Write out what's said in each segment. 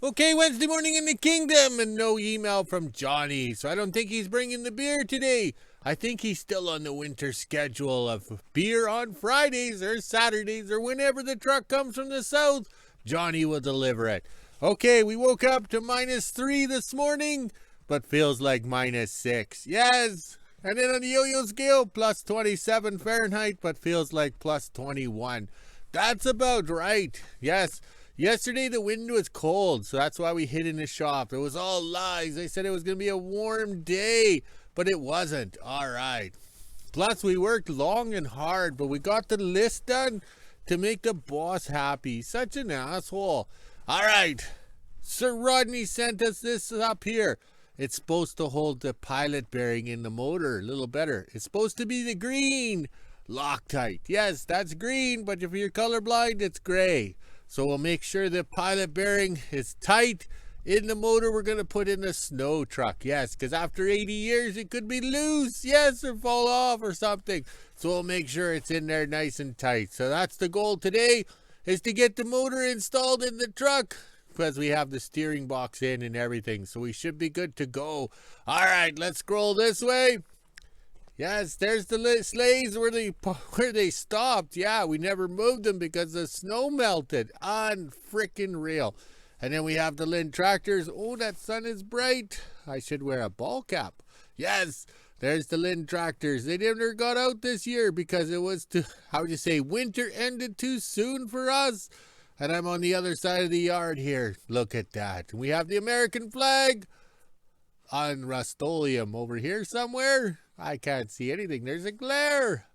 Okay, Wednesday morning in the kingdom, and no email from Johnny, so I don't think he's bringing the beer today. I think he's still on the winter schedule of beer on Fridays or Saturdays or whenever the truck comes from the south. Johnny will deliver it. Okay, we woke up to -3 this morning, but feels like -6. Yes! And then on the yo-yo scale, +27 Fahrenheit, but feels like +21. That's about right. Yes. Yesterday the wind was cold, so that's why we hid in the shop. It was all lies. They said it was going to be a warm day, but it wasn't. All right. Plus, we worked long and hard, but we got the list done to make the boss happy. Such an asshole. All right. Sir Rodney sent us this up here. It's supposed to hold the pilot bearing in the motor a little better. It's supposed to be the green Loctite. Yes, that's green, but if you're colorblind, it's gray. So we'll make sure the pilot bearing is tight. In the motor, we're going to put in a snow truck. Yes, because after 80 years, it could be loose. Yes, or fall off or something. So we'll make sure it's in there nice and tight. So that's the goal today, is to get the motor installed in the truck, because we have the steering box in and everything. So we should be good to go. All right, let's scroll this way. Yes, there's the sleighs where they stopped. Yeah, we never moved them because the snow melted. Unfrickin' real. And then we have the Lynn tractors. Oh, that sun is bright. I should wear a ball cap. Yes, there's the Lynn tractors. They never got out this year because it was winter ended too soon for us. And I'm on the other side of the yard here. Look at that. We have the American flag on Rust-Oleum over here somewhere. I can't see anything. There's a glare.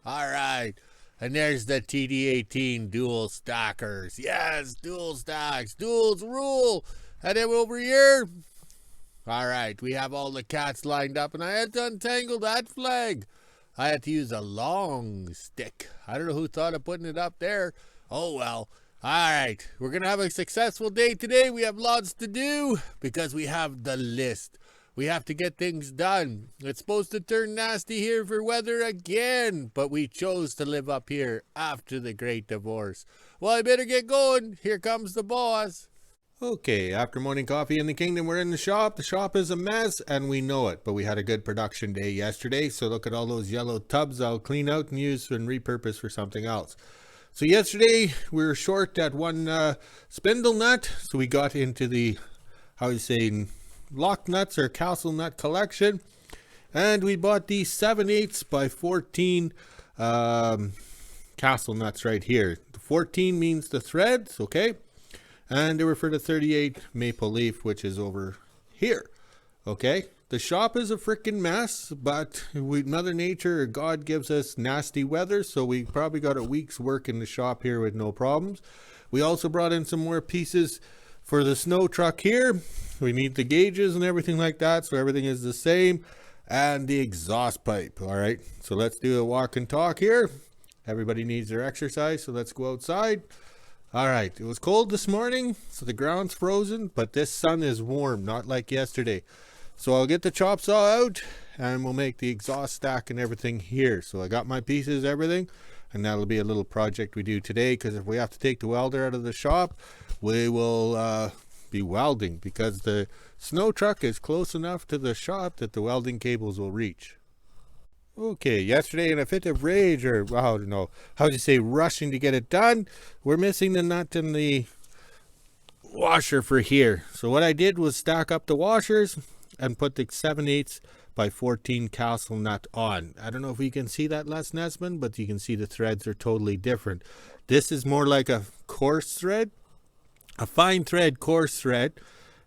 All right. And there's the TD18 dual stackers. Yes, dual stacks. Duals rule. And then over here. All right. We have all the cats lined up. And I had to untangle that flag. I had to use a long stick. I don't know who thought of putting it up there. Oh, well. All right. We're going to have a successful day today. We have lots to do because we have the list. We have to get things done. It's supposed to turn nasty here for weather again, but we chose to live up here after the Great Divorce. Well, I better get going. Here comes the boss. Okay, after morning coffee in the kingdom, we're in the shop. The shop is a mess, and we know it, but we had a good production day yesterday, so look at all those yellow tubs I'll clean out and use and repurpose for something else. So yesterday, we were short at one spindle nut, so we got into the, lock nuts or castle nut collection, and we bought these 7/8 by 14 castle nuts right here. The 14 means the threads, okay, and they were for the 38 maple leaf, which is over here. Okay, the shop is a freaking mess, but Mother Nature or God gives us nasty weather, so we probably got a week's work in the shop here with no problems. We also brought in some more pieces for the snow truck here. We need the gauges and everything like that, so everything is the same. And the exhaust pipe. All right, so let's do a walk and talk here. Everybody needs their exercise, so let's go outside. All right, it was cold this morning, so the ground's frozen, but this sun is warm, not like yesterday. So I'll get the chop saw out, and we'll make the exhaust stack and everything here. So I got my pieces, everything, and that'll be a little project we do today, because if we have to take the welder out of the shop, we will be welding, because the snow truck is close enough to the shop that the welding cables will reach. Okay, yesterday in a fit of rage, or I don't know, rushing to get it done, we're missing the nut in the washer for here. So what I did was stack up the washers and put the 7/8 by 14 castle nut on. I don't know if you can see that, Les Nesman, but you can see the threads are totally different. This is more like a coarse thread, a fine thread, coarse thread,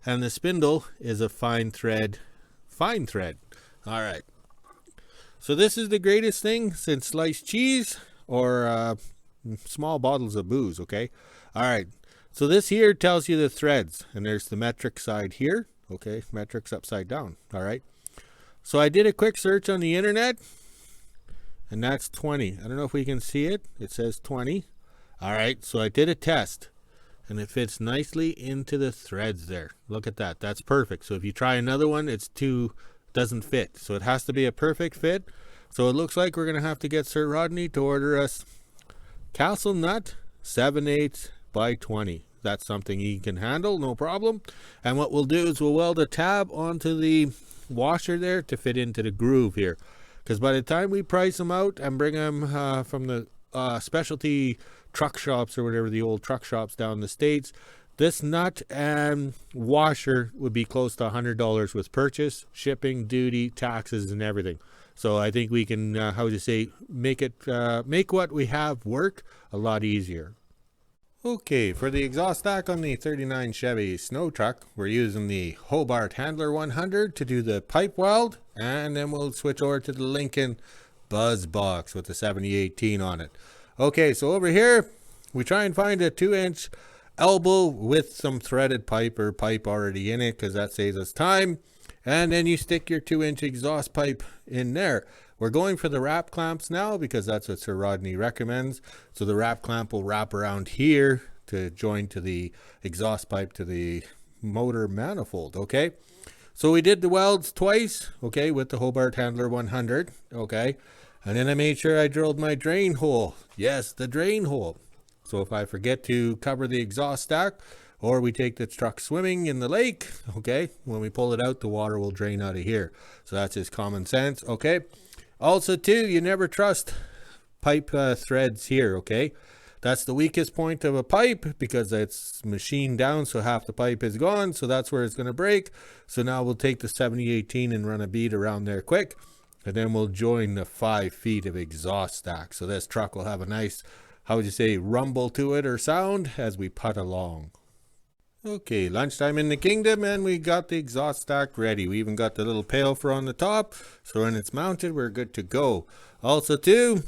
and the spindle is a fine thread. All right. So this is the greatest thing since sliced cheese or small bottles of booze, okay? All right. So this here tells you the threads, and there's the metric side here, okay? Metric's upside down, all right? So I did a quick search on the internet, and that's 20. I don't know if we can see it. It says 20. All right, so I did a test, and it fits nicely into the threads there. Look at that. That's perfect. So if you try another one, doesn't fit. So it has to be a perfect fit. So it looks like we're going to have to get Sir Rodney to order us castle nut 7/8 by 20. that's something he can handle, no problem. And what we'll do is we'll weld a tab onto the washer there to fit into the groove here, because by the time we price them out and bring them from the specialty truck shops or whatever, the old truck shops down in the States, this nut and washer would be close to $100 with purchase, shipping, duty, taxes, and everything. So I think we can, make what we have work a lot easier. Okay, for the exhaust stack on the 39 Chevy Snow Truck, we're using the Hobart Handler 100 to do the pipe weld, and then we'll switch over to the Lincoln Buzz Box with the 7018 on it. Okay, so over here, we try and find a 2-inch elbow with some threaded pipe or pipe already in it, because that saves us time. And then you stick your 2-inch exhaust pipe in there. We're going for the wrap clamps now because that's what Sir Rodney recommends. So the wrap clamp will wrap around here to join to the exhaust pipe to the motor manifold. Okay, so we did the welds twice, okay, with the Hobart Handler 100. Okay, and then I made sure I drilled my drain hole. Yes, the drain hole. So if I forget to cover the exhaust stack, or we take the truck swimming in the lake, okay, when we pull it out, the water will drain out of here. So that's just common sense. Okay, also too, you never trust pipe threads here. Okay, that's the weakest point of a pipe because it's machined down, so half the pipe is gone, so that's where it's going to break. So now we'll take the 7018 and run a bead around there quick, and then we'll join the 5 feet of exhaust stack. So this truck will have a nice, rumble to it or sound as we putt along. Okay, lunchtime in the kingdom, and we got the exhaust stack ready. We even got the little pail for on the top, so when it's mounted, we're good to go. Also too,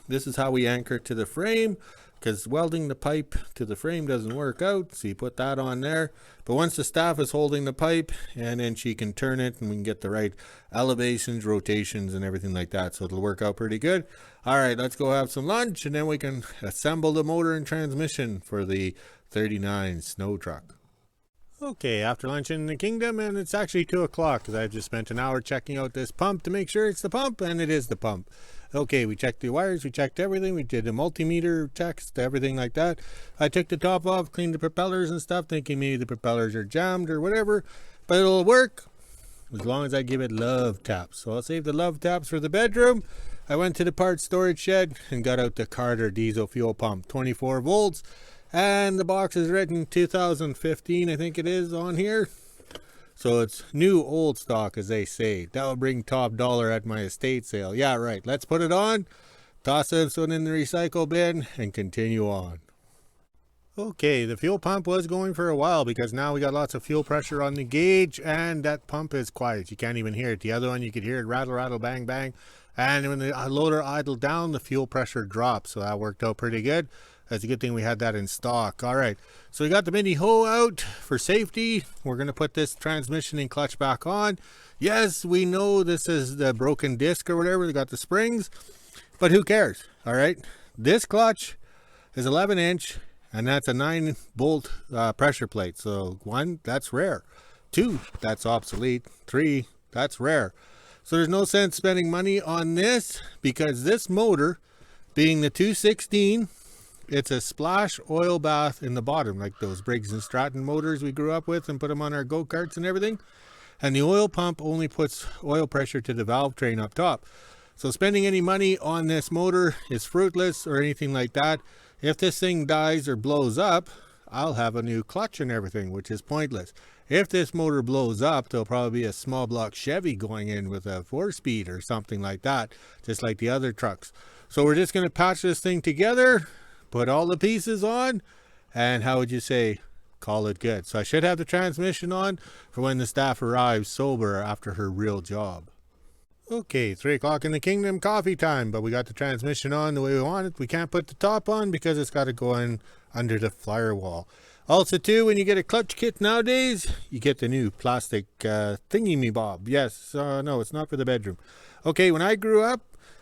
this is how we anchor to the frame, because welding the pipe to the frame doesn't work out, so you put that on there. But once the staff is holding the pipe, and then she can turn it, and we can get the right elevations, rotations, and everything like that, so it'll work out pretty good. All right, let's go have some lunch, and then we can assemble the motor and transmission for the 39 Snow Truck. Okay, after lunch in the kingdom, and it's actually 2 o'clock because I just spent an hour checking out this pump to make sure it's the pump, and it is the pump. Okay, we checked the wires, we checked everything, we did a multimeter checks, everything like that. I took the top off, cleaned the propellers and stuff, thinking maybe the propellers are jammed or whatever, but it'll work as long as I give it love taps. So I'll save the love taps for the bedroom. I went to the parts storage shed and got out the Carter diesel fuel pump, 24 volts. And the box is written 2015, I think it is on here. So it's new old stock, as they say. That will bring top dollar at my estate sale. Yeah, right. Let's put it on, toss this one in the recycle bin, and continue on. Okay, the fuel pump was going for a while because now we got lots of fuel pressure on the gauge, and that pump is quiet. You can't even hear it. The other one, you could hear it rattle, rattle, bang, bang. And when the loader idled down, the fuel pressure dropped. So that worked out pretty good. That's a good thing we had that in stock. All right, so we got the mini hoe out for safety. We're going to put this transmission and clutch back on. Yes, we know this is the broken disc or whatever. They got the springs, but who cares? All right, this clutch is 11-inch, and that's a 9-bolt pressure plate. So 1, that's rare. 2, that's obsolete. 3, that's rare. So there's no sense spending money on this because this motor, being the 216, it's a splash oil bath in the bottom, like those Briggs and Stratton motors we grew up with and put them on our go-karts and everything. And the oil pump only puts oil pressure to the valve train up top. So spending any money on this motor is fruitless or anything like that. If this thing dies or blows up, I'll have a new clutch and everything, which is pointless. If this motor blows up, there'll probably be a small block Chevy going in with a 4-speed or something like that, just like the other trucks. So we're just going to patch this thing together, put all the pieces on, and how would you say, call it good. So I should have the transmission on for when the staff arrives sober after her real job. Okay, 3 o'clock in the kingdom, coffee time, but we got the transmission on the way we want it. We can't put the top on because it's got to go in under the firewall. Also too, when you get a clutch kit nowadays, you get the new plastic thingy-me-bob. Yes, no, it's not for the bedroom. Okay, when I grew up,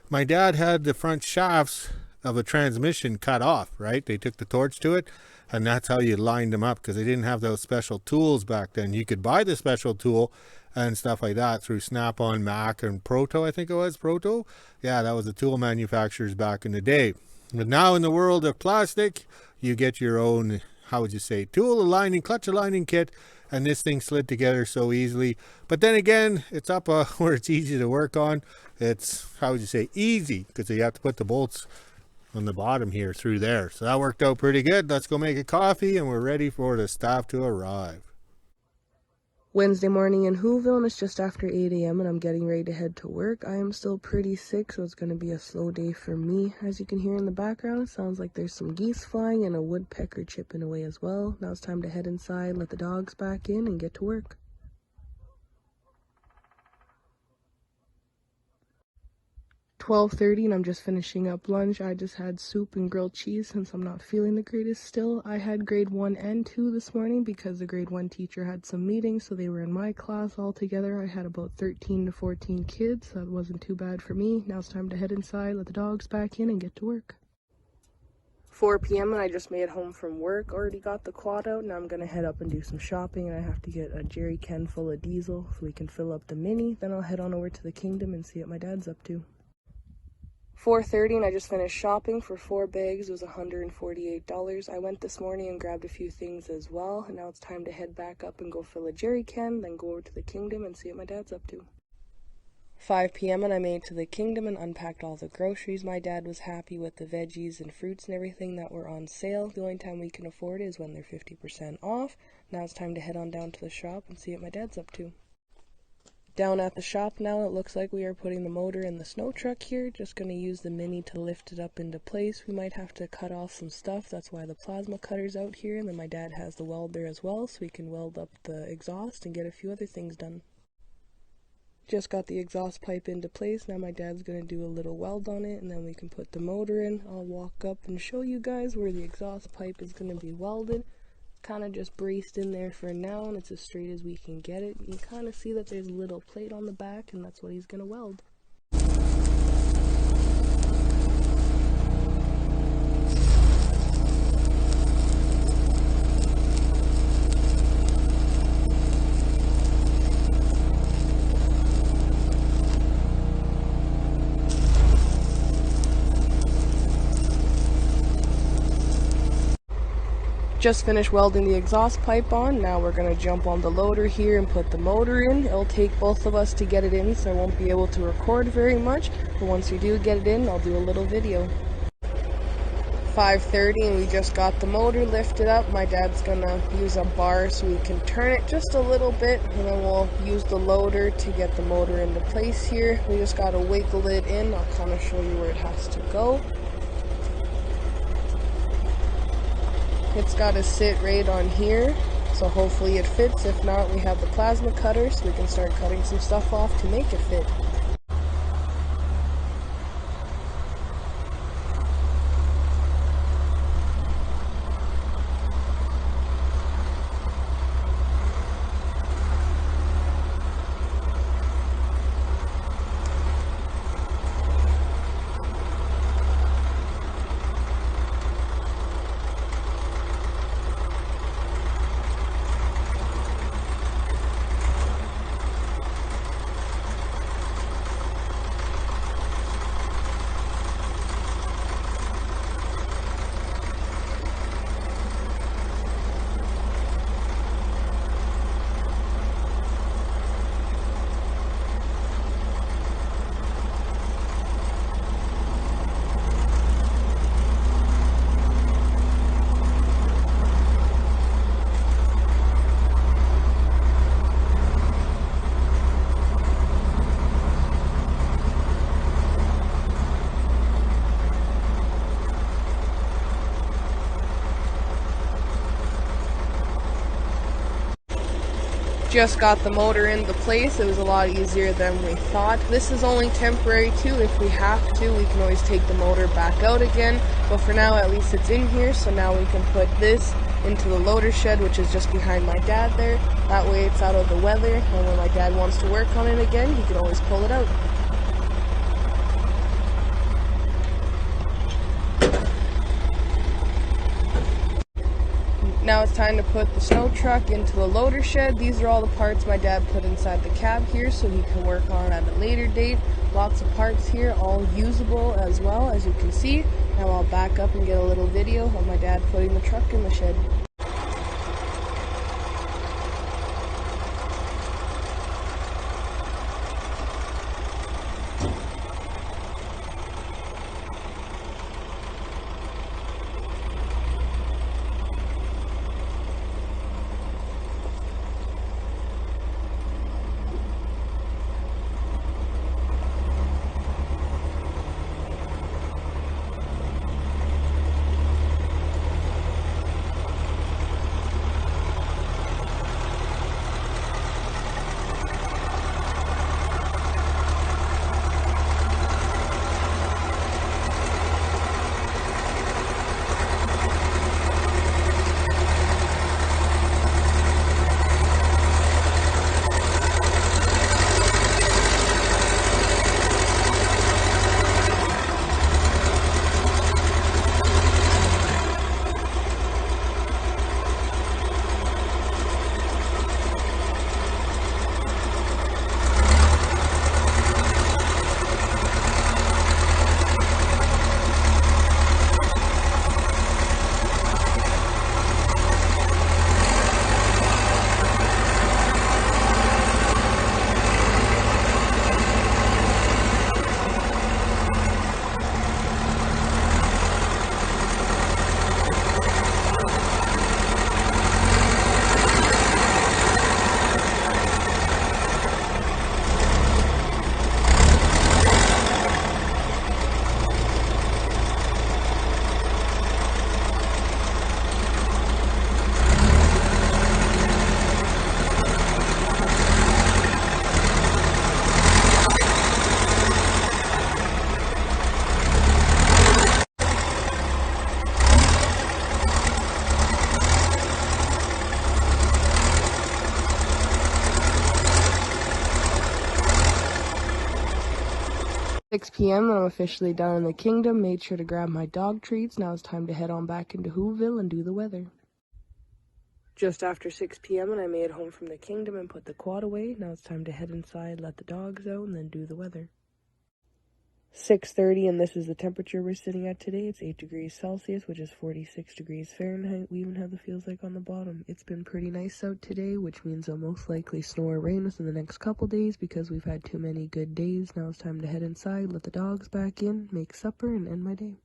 my dad had the front shafts of a transmission cut off, right? They took the torch to it, and that's how you lined them up because they didn't have those special tools back then. You could buy the special tool and stuff like that through Snap-on, Mac, and Proto, I think it was, Proto? Yeah, that was the tool manufacturers back in the day. But now in the world of plastic, you get your own how would you say, tool aligning, clutch aligning kit, and this thing slid together so easily. But then again, it's up where it's easy to work on. It's, how would you say, easy, because you have to put the bolts on the bottom here through there. So that worked out pretty good. Let's go make a coffee, and we're ready for the staff to arrive. Wednesday morning in WHO-ville, and it's just after 8 a.m. and I'm getting ready to head to work. I am still pretty sick, so it's going to be a slow day for me. As you can hear in the background, it sounds like there's some geese flying and a woodpecker chipping away as well. Now it's time to head inside, let the dogs back in, and get to work. 12:30 and I'm just finishing up lunch. I just had soup and grilled cheese since I'm not feeling the greatest still. I had grade 1 and 2 this morning because the grade 1 teacher had some meetings, so they were in my class all together. I had about 13 to 14 kids, so that wasn't too bad for me. Now it's time to head inside, let the dogs back in, and get to work. 4 p.m. and I just made it home from work. Already got the quad out. Now I'm gonna head up and do some shopping, and I have to get a jerry can full of diesel so we can fill up the Mini. Then I'll head on over to the Kingdom and see what my dad's up to. 4:30 and I just finished shopping for 4 bags. It was $148. I went this morning and grabbed a few things as well, and now it's time to head back up and go fill a jerry can, then go over to the Kingdom and see what my dad's up to. 5 p.m. and I made it to the Kingdom and unpacked all the groceries. My dad was happy with the veggies and fruits and everything that were on sale. The only time we can afford it is when they're 50% off. Now it's time to head on down to the shop and see what my dad's up to. Down at the shop now, it looks like we are putting the motor in the snow truck here. Just going to use the Mini to lift it up into place. We might have to cut off some stuff. That's why the plasma cutter's out here. And then my dad has the welder as well, so we can weld up the exhaust and get a few other things done. Just got the exhaust pipe into place. Now my dad's going to do a little weld on it, and then we can put the motor in. I'll walk up and show you guys where the exhaust pipe is going to be welded. Kind of just braced in there for now, and it's as straight as we can get it. You kind of see that there's a little plate on the back, and that's what he's going to weld. Just finished welding the exhaust pipe on. Now we're going to jump on the loader here and put the motor in. It'll take both of us to get it in, so I won't be able to record very much, but once we do get it in, I'll do a little video. 5:30 and we just got the motor lifted up. My dad's going to use a bar so we can turn it just a little bit, and then we'll use the loader to get the motor into place here. We just got to wiggle it in. I'll kind of show you where it has to go. It's got to sit right on here, so hopefully it fits. If not, we have the plasma cutter, so we can start cutting some stuff off to make it fit. Just got the motor into place. It was a lot easier than we thought. This is only temporary too. If we have to, we can always take the motor back out again. But for now, at least it's in here. So now we can put this into the loader shed, which is just behind my dad there. That way it's out of the weather. And when my dad wants to work on it again, he can always pull it out. Now it's time to put the snow truck into the loader shed. These are all the parts my dad put inside the cab here so he can work on at a later date. Lots of parts here, all usable as well, as you can see. Now I'll back up and get a little video of my dad putting the truck in the shed. 6 p.m. I'm officially done in the kingdom. Made sure to grab my dog treats. Now it's time to head on back into WHO-ville and do the weather. Just after 6 p.m. and I made it home from the kingdom and put the quad away. Now it's time to head inside, let the dogs out, and then do the weather. 6:30, and this is the temperature we're sitting at today. It's 8 degrees Celsius, which is 46 degrees Fahrenheit. We even have the feels like on the bottom. It's been pretty nice out today, which means it'll most likely snow or rain within the next couple days because we've had too many good days. Now it's time to head inside, let the dogs back in, make supper, and end my day.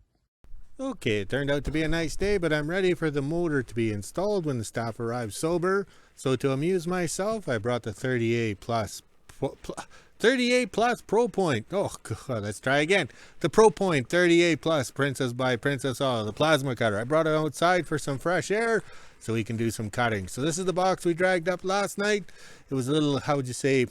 Okay, it turned out to be a nice day, but I'm ready for the motor to be installed when the staff arrives sober. So to amuse myself, I brought the 38 Plus Pro Point. Oh, God, let's try again. The Pro Point 38 Plus Princess by Princess All, the plasma cutter. I brought it outside for some fresh air so we can do some cutting. So this is the box we dragged up last night. It was a little, how would you say,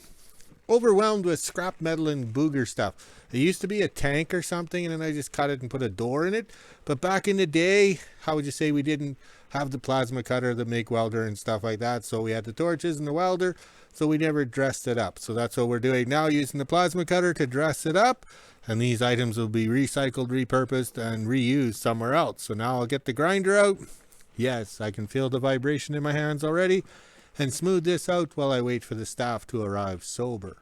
overwhelmed with scrap metal and booger stuff. It used to be a tank or something, and then I just cut it and put a door in it. But back in the day, how would you say, we didn't have the plasma cutter, the MIG welder and stuff like that. So we had the torches and the welder, so we never dressed it up. So that's what we're doing now, using the plasma cutter to dress it up. And these items will be recycled, repurposed, and reused somewhere else. So now I'll get the grinder out. Yes, I can feel the vibration in my hands already. And smooth this out while I wait for the staff to arrive sober.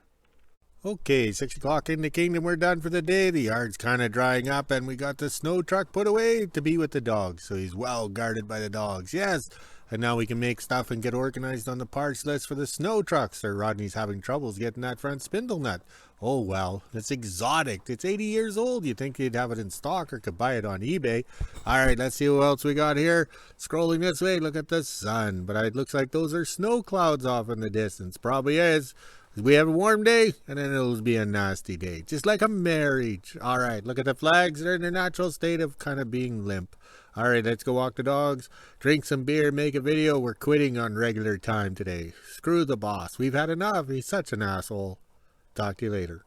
Okay, 6 o'clock in the kingdom, we're done for the day. The yard's kind of drying up, and we got the snow truck put away to be with the dogs. So he's well guarded by the dogs, yes. And now we can make stuff and get organized on the parts list for the snow truck. Sir Rodney's having troubles getting that front spindle nut. Oh well, it's exotic. It's 80 years old. You'd think you'd have it in stock or could buy it on eBay. Alright, let's see what else we got here. Scrolling this way, look at the sun. But it looks like those are snow clouds off in the distance. Probably is. We have a warm day, and then it'll be a nasty day. Just like a marriage. Alright, look at the flags. They're in their natural state of kind of being limp. Alright, let's go walk the dogs, drink some beer, make a video. We're quitting on regular time today. Screw the boss. We've had enough. He's such an asshole. Talk to you later.